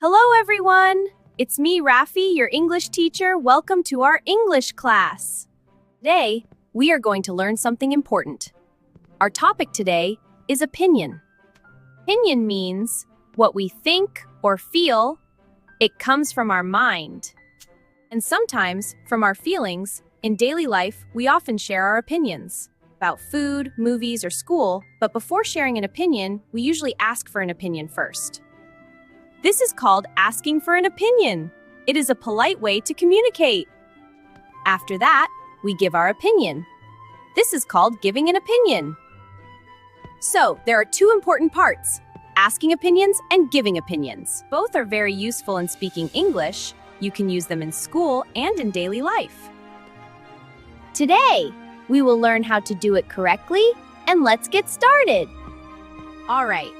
Hello, everyone! It's me, Rafi, your English teacher. Welcome to our English class. Today, we are going to learn something important. Our topic today is opinion. Opinion means what we think or feel. It comes from our mind. And sometimes from our feelings. In daily life, we often share our opinions about food, movies, or school, but before sharing an opinion, we usually ask for an opinion first. This is called asking for an opinion. It is a polite way to communicate. After that, we give our opinion. This is called giving an opinion. So, there are two important parts: asking opinions and giving opinions. Both are very useful in speaking English. You can use them in school and in daily life. Today, we will learn how to do it correctly, and let's get started. All right,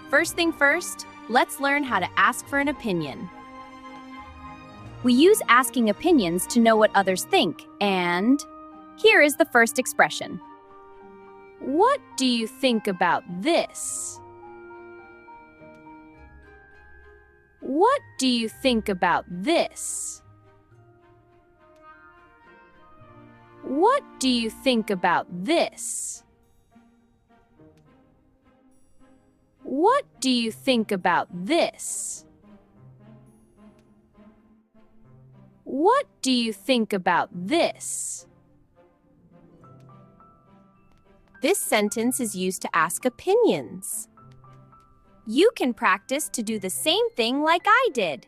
first thing first, let's learn how to ask for an opinion. We use asking opinions to know what others think, and here is the first expression. What do you think about this? What do you think about this? What do you think about this? What do you think about this? What do you think about this? This sentence is used to ask opinions. You can practice to do the same thing like I did.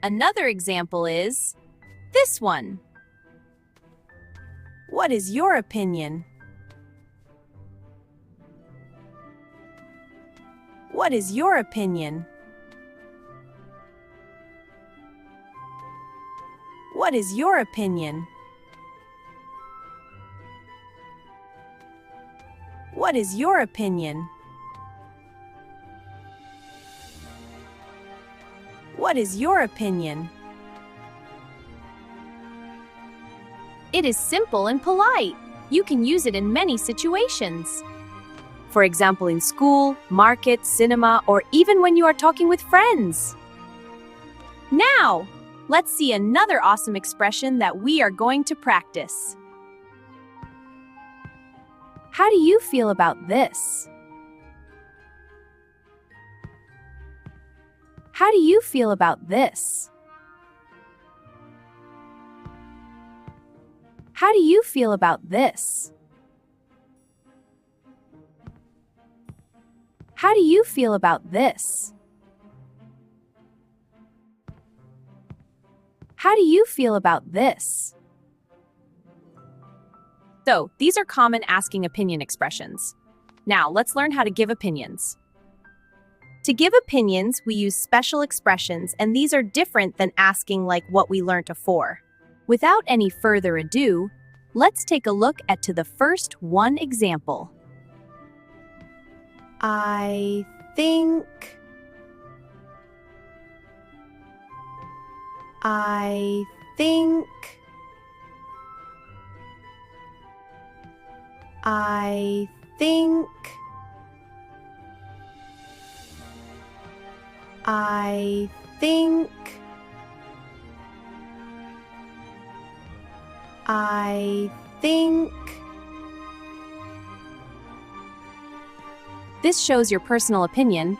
Another example is this one. What is your opinion? What is your opinion? What is your opinion? What is your opinion? What is your opinion? It is simple and polite. You can use it in many situations. For example, in school, market, cinema, or even when you are talking with friends. Now, let's see another awesome expression that we are going to practice. How do you feel about this? How do you feel about this? How do you feel about this? How do you feel about this? How do you feel about this? So, these are common asking opinion expressions. Now, let's learn how to give opinions. To give opinions, we use special expressions, and these are different than asking like what we learned before. Without any further ado, let's take a look at the first one example. I think. I think. I think. I think. I think. This shows your personal opinion,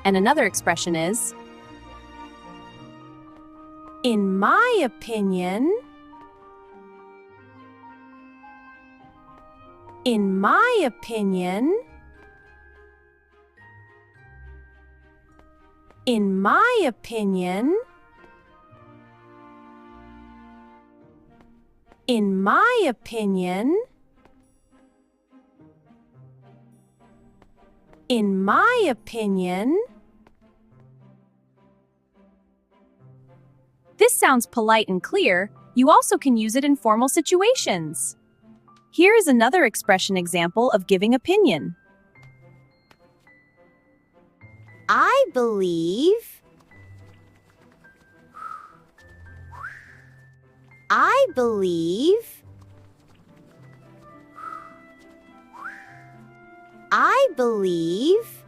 and another expression is, in my opinion. In my opinion. In my opinion. In my opinion. In my opinion. This sounds polite and clear. You also can use it in formal situations. Here is another expression example of giving opinion. I believe. I believe. I believe.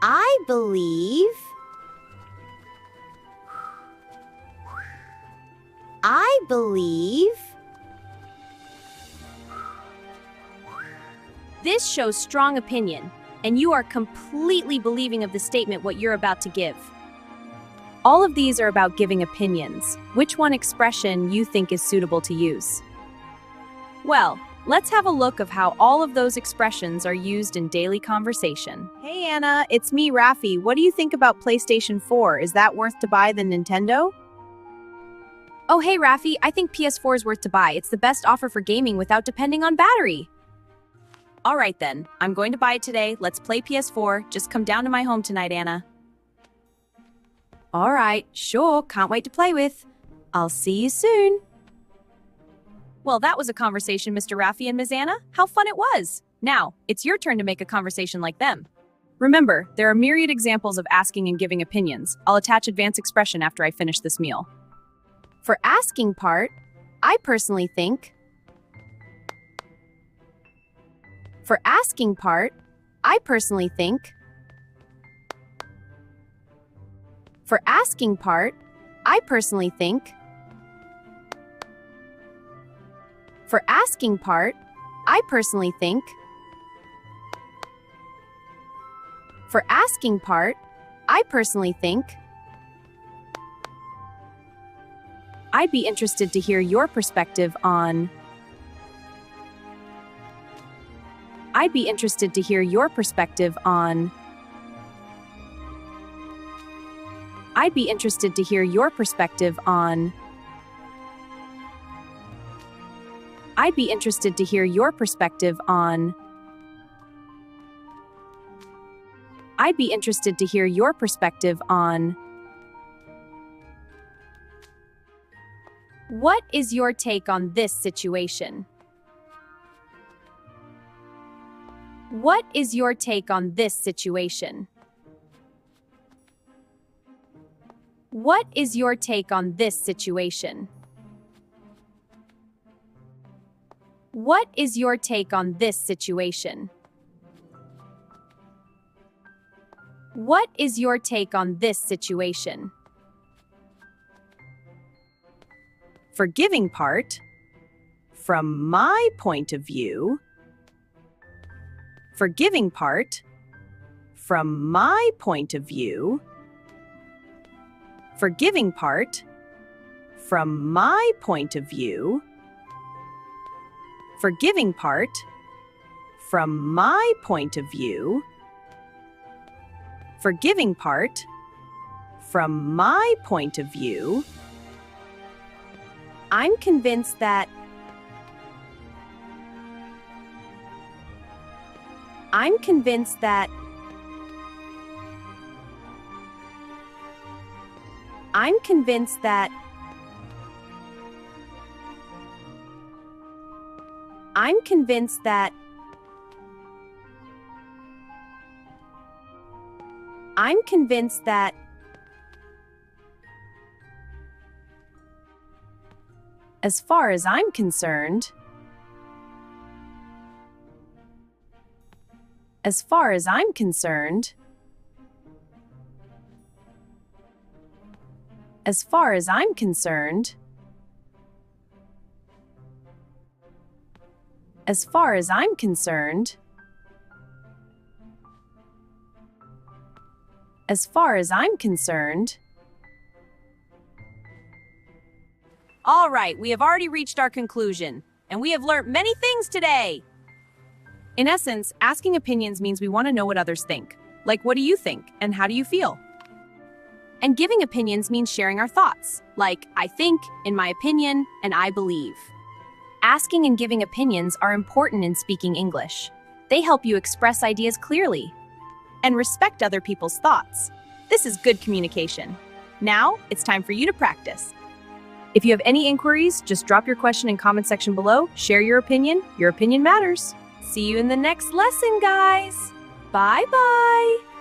I believe. I believe. This shows strong opinion, and you are completely believing of the statement what you're about to give. All of these are about giving opinions. Which one expression you think is suitable to use? Well, let's have a look of how all of those expressions are used in daily conversation. Hey Anna, it's me, Rafi. What do you think about PlayStation 4? Is that worth to buy than Nintendo? Oh hey Rafi, I think PS4 is worth to buy. It's the best offer for gaming without depending on battery. All right then, I'm going to buy it today. Let's play PS4. Just come down to my home tonight, Anna. All right, sure, can't wait to play with. I'll see you soon. Well, that was a conversation, Mr. Rafi and Ms. Anna. How fun it was. Now, it's your turn to make a conversation like them. Remember, there are myriad examples of asking and giving opinions. I'll attach advanced expression after I finish this meal. For asking part, I personally think. For asking part, I personally think. For asking part, I personally think. For asking part, I personally think. For asking part, I personally think. I'd be interested to hear your perspective on. I'd be interested to hear your perspective on. I'd be interested to hear your perspective on. I'd be interested to hear your perspective on. I'd be interested to hear your perspective on. What is your take on this situation? What is your take on this situation? What is your take on this situation? What is your take on this situation? What is your take on this situation? Forgiving part, from my point of view. Forgiving part, from my point of view. Forgiving part, from my point of view. Forgiving part, from my point of view. Forgiving part, from my point of view. I'm convinced that. I'm convinced that. I'm convinced that. I'm convinced that. I'm convinced that. As far as I'm concerned. As far as I'm concerned. As far as I'm concerned. As far as I'm concerned. As far as I'm concerned. All right, we have already reached our conclusion, and we have learned many things today. In essence, asking opinions means we want to know what others think. Like, what do you think, and how do you feel? And giving opinions means sharing our thoughts, like, I think, in my opinion, and I believe. Asking and giving opinions are important in speaking English. They help you express ideas clearly and respect other people's thoughts. This is good communication. Now, it's time for you to practice. If you have any inquiries, just drop your question in comment section below. Share your opinion. Your opinion matters. See you in the next lesson, guys. Bye-bye.